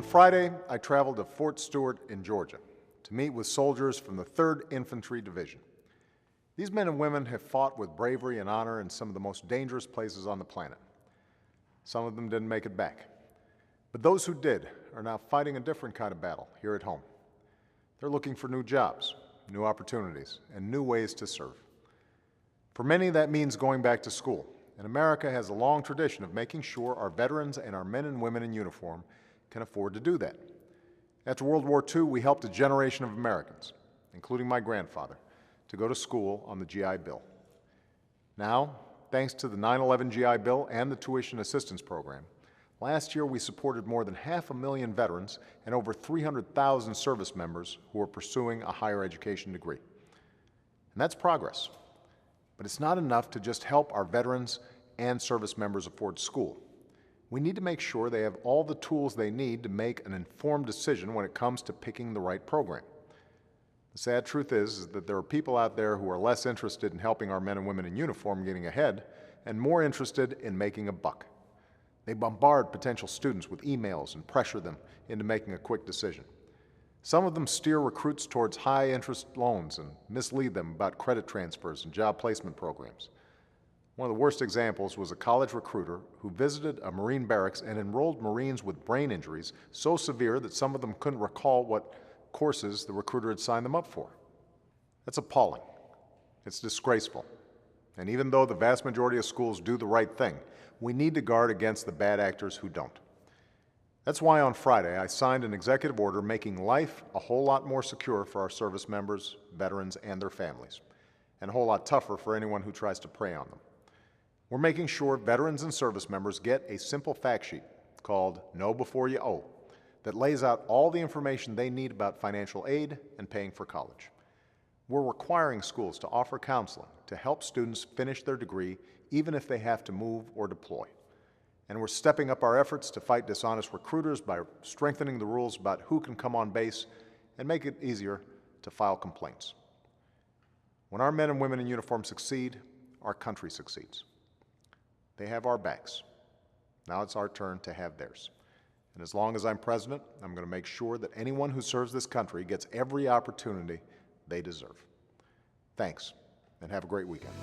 Friday, I traveled to Fort Stewart in Georgia to meet with soldiers from the 3rd Infantry Division. These men and women have fought with bravery and honor in some of the most dangerous places on the planet. Some of them didn't make it back. But those who did are now fighting a different kind of battle here at home. They're looking for new jobs, new opportunities, and new ways to serve. For many, that means going back to school, and America has a long tradition of making sure our veterans and our men and women in uniform can afford to do that. After World War II, we helped a generation of Americans, including my grandfather, to go to school on the GI Bill. Now, thanks to the 9/11 GI Bill and the Tuition Assistance Program, last year we supported more than 500,000 veterans and over 300,000 service members who are pursuing a higher education degree. And that's progress. But it's not enough to just help our veterans and service members afford school. We need to make sure they have all the tools they need to make an informed decision when it comes to picking the right program. The sad truth is that there are people out there who are less interested in helping our men and women in uniform getting ahead and more interested in making a buck. They bombard potential students with emails and pressure them into making a quick decision. Some of them steer recruits towards high-interest loans and mislead them about credit transfers and job placement programs. One of the worst examples was a college recruiter who visited a Marine barracks and enrolled Marines with brain injuries so severe that some of them couldn't recall what courses the recruiter had signed them up for. That's appalling. It's disgraceful. And even though the vast majority of schools do the right thing, we need to guard against the bad actors who don't. That's why on Friday I signed an executive order making life a whole lot more secure for our service members, veterans, and their families, and a whole lot tougher for anyone who tries to prey on them. We're making sure veterans and service members get a simple fact sheet called Know Before You Owe that lays out all the information they need about financial aid and paying for college. We're requiring schools to offer counseling to help students finish their degree even if they have to move or deploy. And we're stepping up our efforts to fight dishonest recruiters by strengthening the rules about who can come on base and make it easier to file complaints. When our men and women in uniform succeed, our country succeeds. They have our backs. Now it's our turn to have theirs. And as long as I'm president, I'm going to make sure that anyone who serves this country gets every opportunity they deserve. Thanks, and have a great weekend.